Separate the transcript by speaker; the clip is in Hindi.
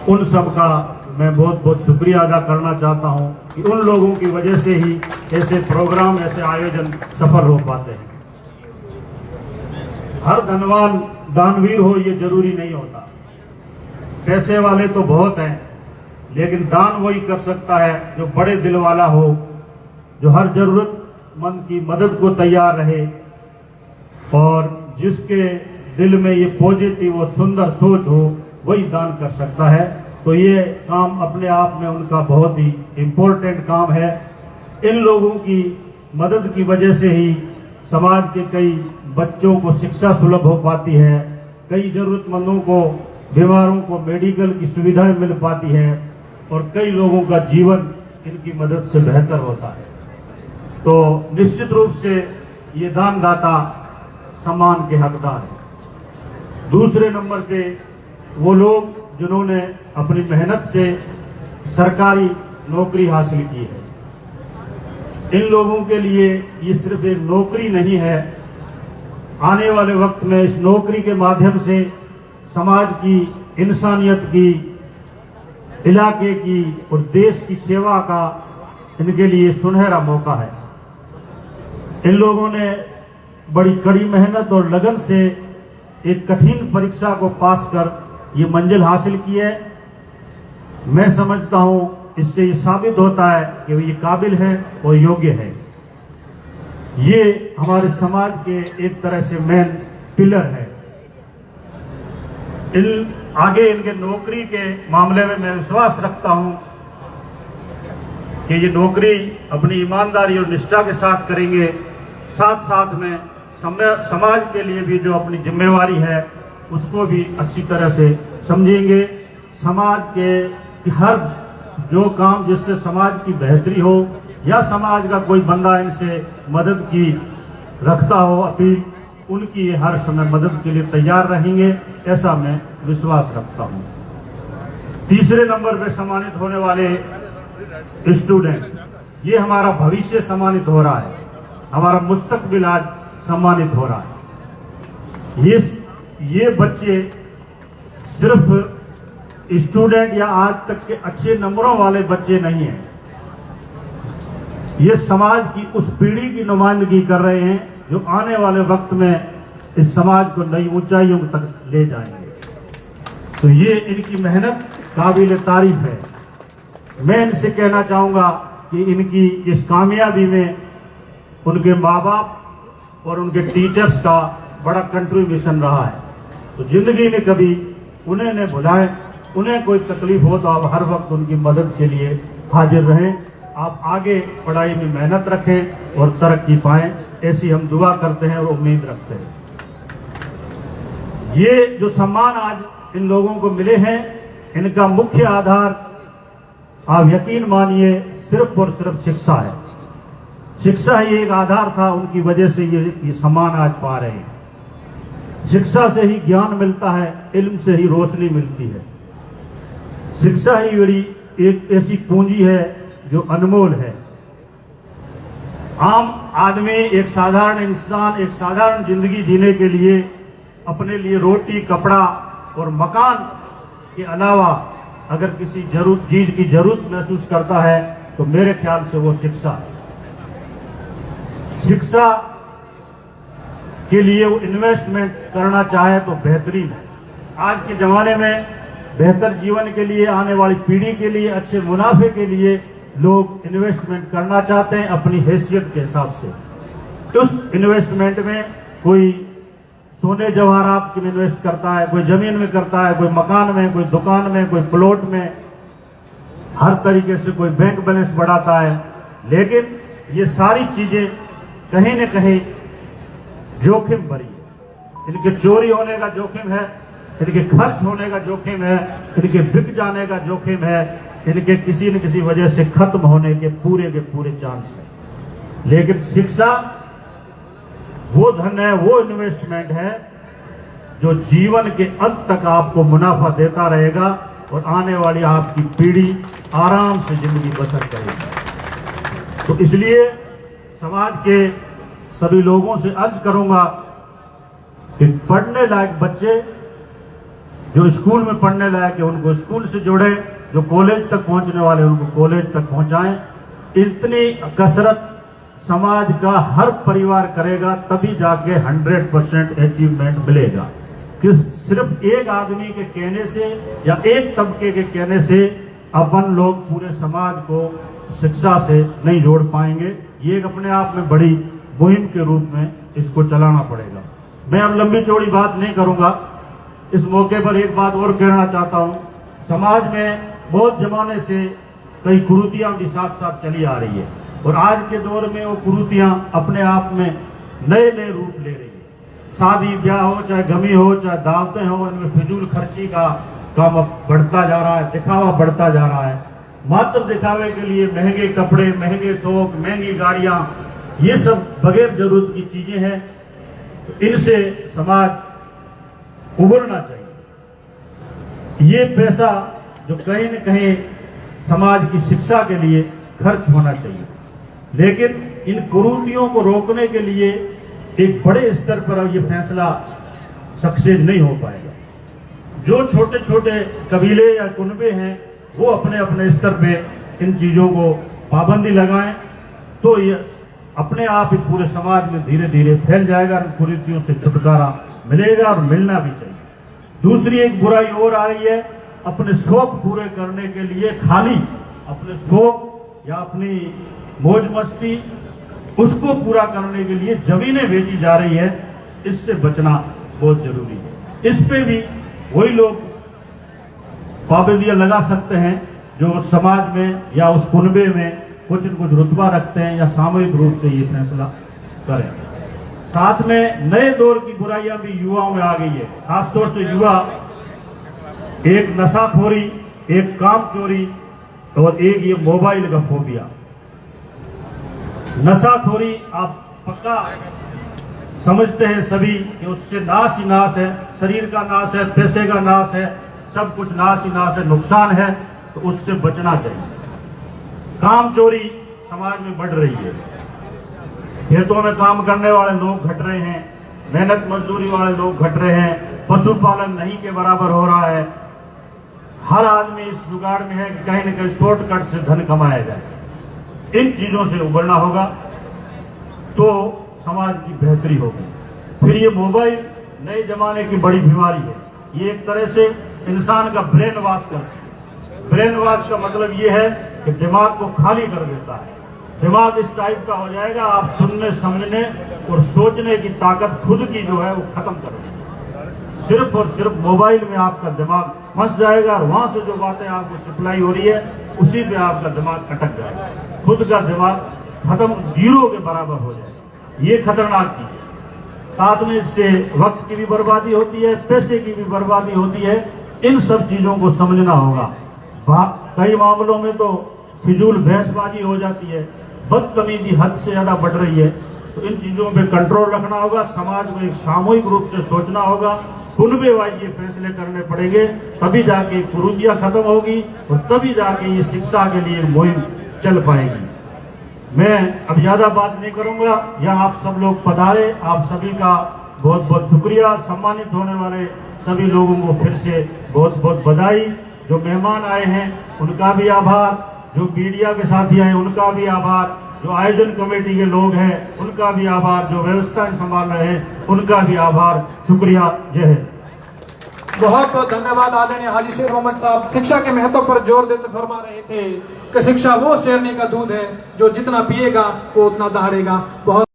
Speaker 1: उन सब का मैं बहुत बहुत शुक्रिया अदा करना चाहता हूं कि उन लोगों की वजह से ही ऐसे प्रोग्राम, ऐसे आयोजन सफल हो पाते हैं। हर धनवान दानवीर हो ये जरूरी नहीं होता। पैसे वाले तो बहुत हैं, लेकिन दान वही कर सकता है जो बड़े दिल वाला हो, जो हर जरूरतमंद की मदद को तैयार रहे और जिसके दिल में ये पॉजिटिव और सुंदर सोच हो, वही दान कर सकता है। तो ये काम अपने आप में उनका बहुत ही इम्पोर्टेंट काम है। इन लोगों की मदद की वजह से ही समाज के कई बच्चों को शिक्षा सुलभ हो पाती है, कई जरूरतमंदों को, बीमारों को मेडिकल की सुविधाएं मिल पाती है और कई लोगों का जीवन इनकी मदद से बेहतर होता है। तो निश्चित रूप से ये दानदाता सम्मान के हकदार है। दूसरे नंबर पे वो लोग जिन्होंने अपनी मेहनत से सरकारी नौकरी हासिल की है। इन लोगों के लिए ये सिर्फ एक नौकरी नहीं है, आने वाले वक्त में इस नौकरी के माध्यम से समाज की, इंसानियत की, इलाके की और देश की सेवा का इनके लिए सुनहरा मौका है। इन लोगों ने बड़ी कड़ी मेहनत और लगन से एक कठिन परीक्षा को पास कर ये मंजिल हासिल की है। मैं समझता हूं इससे ये साबित होता है कि ये काबिल हैं और योग्य हैं। ये हमारे समाज के एक तरह से मेन पिलर है। आगे इनके नौकरी के मामले में मैं विश्वास रखता हूं कि ये नौकरी अपनी ईमानदारी और निष्ठा के साथ करेंगे। साथ साथ में समाज के लिए भी जो अपनी जिम्मेवारी है उसको भी अच्छी तरह से समझेंगे। समाज के हर जो काम जिससे समाज की बेहतरी हो या समाज का कोई बंदा इनसे मदद की रखता हो अपील, उनकी ये हर समय मदद के लिए तैयार रहेंगे, ऐसा मैं विश्वास रखता हूं। तीसरे नंबर पर सम्मानित होने वाले स्टूडेंट, ये हमारा भविष्य सम्मानित हो रहा है, हमारा मुस्तकबिल आज सम्मानित हो रहा है। ये बच्चे सिर्फ स्टूडेंट या आज तक के अच्छे नंबरों वाले बच्चे नहीं हैं, ये समाज की उस पीढ़ी की नुमाइंदगी कर रहे हैं जो आने वाले वक्त में इस समाज को नई ऊंचाइयों तक ले जाएंगे। तो ये इनकी मेहनत काबिल तारीफ है। मैं इनसे कहना चाहूंगा कि इनकी इस कामयाबी में उनके माँ बाप और उनके टीचर्स का बड़ा कंट्रीब्यूशन रहा है। तो जिंदगी में कभी उन्हें न भुलाएं, उन्हें कोई तकलीफ हो तो आप हर वक्त उनकी मदद के लिए हाजिर रहें। आप आगे पढ़ाई में मेहनत रखें और तरक्की पाएं, ऐसी हम दुआ करते हैं और उम्मीद रखते हैं। ये जो सम्मान आज इन लोगों को मिले हैं, इनका मुख्य आधार आप यकीन मानिए सिर्फ और सिर्फ शिक्षा है। शिक्षा ही एक आधार था, उनकी वजह से ये सम्मान आज पा रहे हैं। शिक्षा से ही ज्ञान मिलता है, इल्म से ही रोशनी मिलती है। शिक्षा ही बड़ी एक ऐसी पूंजी है जो अनमोल है। आम आदमी, एक साधारण इंसान, एक साधारण जिंदगी जीने के लिए अपने लिए रोटी, कपड़ा और मकान के अलावा अगर किसी चीज की जरूरत महसूस करता है तो मेरे ख्याल से वो शिक्षा है। शिक्षा के लिए वो इन्वेस्टमेंट करना चाहे तो बेहतरीन है। आज के जमाने में बेहतर जीवन के लिए, आने वाली पीढ़ी के लिए, अच्छे मुनाफे के लिए लोग इन्वेस्टमेंट करना चाहते हैं अपनी हैसियत के हिसाब से। उस इन्वेस्टमेंट में कोई सोने जवाहरात में इन्वेस्ट करता है, कोई जमीन में करता है, कोई मकान में, कोई दुकान में, कोई प्लॉट में, हर तरीके से कोई बैंक बैलेंस बढ़ाता है। लेकिन ये सारी चीजें कहीं न कहीं जोखिम भरी है। इनके चोरी होने का जोखिम है, इनके खर्च होने का जोखिम है, इनके बिक जाने का जोखिम है, इनके किसी न किसी वजह से खत्म होने के पूरे चांस है। लेकिन शिक्षा वो धन है, वो इन्वेस्टमेंट है जो जीवन के अंत तक आपको मुनाफा देता रहेगा और आने वाली आपकी पीढ़ी आराम से जिंदगी बसर करेगी। तो इसलिए समाज के सभी लोगों से अर्ज करूंगा कि पढ़ने लायक बच्चे जो स्कूल में पढ़ने लायक है उनको स्कूल से जोड़े, जो कॉलेज तक पहुंचने वाले उनको कॉलेज तक पहुंचाएं। इतनी कसरत समाज का हर परिवार करेगा तभी जाके 100% अचीवमेंट मिलेगा। कि सिर्फ एक आदमी के कहने से या एक तबके के कहने से अपन लोग पूरे समाज को शिक्षा से नहीं जोड़ पाएंगे। ये एक अपने आप में बड़ी मुहिम के रूप में इसको चलाना पड़ेगा। मैं अब लंबी चौड़ी बात नहीं करूंगा। इस मौके पर एक बात और कहना चाहता हूं, समाज में बहुत जमाने से कई कुरीतियां भी साथ साथ चली आ रही है और आज के दौर में वो कुरीतियां अपने आप में नए नए रूप ले रही है। शादी ब्याह हो, चाहे गमी हो, चाहे दावतें हो, इनमें फिजूल खर्ची का काम अब बढ़ता जा रहा है, दिखावा बढ़ता जा रहा है। मात्र दिखावे के लिए महंगे कपड़े, महंगे शौक, महंगी गाड़ियां, ये सब बगैर जरूरत की चीजें हैं। इनसे समाज उबरना चाहिए। ये पैसा जो कहीं न कहीं समाज की शिक्षा के लिए खर्च होना चाहिए, लेकिन इन कुरीतियों को रोकने के लिए एक बड़े स्तर पर ये फैसला सक्सेस नहीं हो पाएगा। जो छोटे छोटे कबीले या कुनबे हैं वो अपने अपने स्तर पे इन चीजों को पाबंदी लगाएं तो ये अपने आप ही पूरे समाज में धीरे धीरे फैल जाएगा। इन कुरीतियों से छुटकारा मिलेगा और मिलना भी चाहिए। दूसरी एक बुराई और आ रही है, अपने शौक पूरे करने के लिए खाली अपने शौक या अपनी मौज मस्ती उसको पूरा करने के लिए जमीनें बेची जा रही है। इससे बचना बहुत जरूरी है। इस पे भी वही लोग पाबंदियां लगा सकते हैं जो समाज में या उस कुनबे में कुछ न कुछ रुतबा रखते हैं या सामूहिक रूप से ये फैसला करें। साथ में नए दौर की बुराइयां भी युवाओं में आ गई है। खासतौर से युवा एक नशाखोरी, एक काम चोरी और एक ये मोबाइल का फोबिया। नशाखोरी आप पक्का समझते हैं सभी कि उससे नाश ही नाश है, शरीर का नाश है, पैसे का नाश है, सब कुछ नाश ही नाश है, नुकसान है, तो उससे बचना चाहिए। काम चोरी समाज में बढ़ रही है। खेतों में काम करने वाले लोग घट रहे हैं, मेहनत मजदूरी वाले लोग घट रहे हैं, पशुपालन नहीं के बराबर हो रहा है। हर आदमी इस जुगाड़ में है कि कहीं न कहीं शॉर्टकट से धन कमाया जाए। इन चीजों से उबरना होगा तो समाज की बेहतरी होगी। फिर ये मोबाइल नए जमाने की बड़ी बीमारी है। ये एक तरह से इंसान का ब्रेन वॉश करता है। ब्रेन वॉश का मतलब ये है कि दिमाग को खाली कर देता है। दिमाग इस टाइप का हो जाएगा, आप सुनने समझने और सोचने की ताकत खुद की जो है वो खत्म कर देगा। सिर्फ और सिर्फ मोबाइल में आपका दिमाग फंस जाएगा और वहां से जो बातें आपको सप्लाई हो रही है उसी पे आपका दिमाग अटक जाएगा। खुद का दिमाग खत्म, जीरो के बराबर हो जाएगा। ये खतरनाक चीज है। साथ में इससे वक्त की भी बर्बादी होती है, पैसे की भी बर्बादी होती है। इन सब चीजों को समझना होगा। कई मामलों में तो फिजूल बहसबाजी हो जाती है, बदतमीजी हद से ज्यादा बढ़ रही है। तो इन चीजों पे कंट्रोल रखना होगा। समाज को एक सामूहिक रूप से सोचना होगा। कुनबे वाइज ये फैसले करने पड़ेंगे, तभी जाके कुरीतियां खत्म होगी और तभी जाके ये शिक्षा के लिए मुहिम चल पाएगी। मैं अब ज्यादा बात नहीं करूंगा। यहाँ आप सब लोग पधारे, आप सभी का बहुत बहुत शुक्रिया। सम्मानित होने वाले सभी लोगों को फिर से बहुत बहुत बधाई। जो मेहमान आए हैं उनका भी आभार, जो मीडिया के साथी आए उनका भी आभार, जो आयोजन कमेटी के लोग हैं उनका भी आभार, जो व्यवस्थाएं संभाल रहे हैं उनका भी आभार। शुक्रिया। जय हिंद।
Speaker 2: बहुत बहुत धन्यवाद आदरणीय हाजी शेर मोहम्मद साहब। शिक्षा के महत्व पर जोर देते फरमा रहे थे कि शिक्षा वो शेरनी का दूध है जो जितना पिएगा वो उतना दहाड़ेगा। बहुत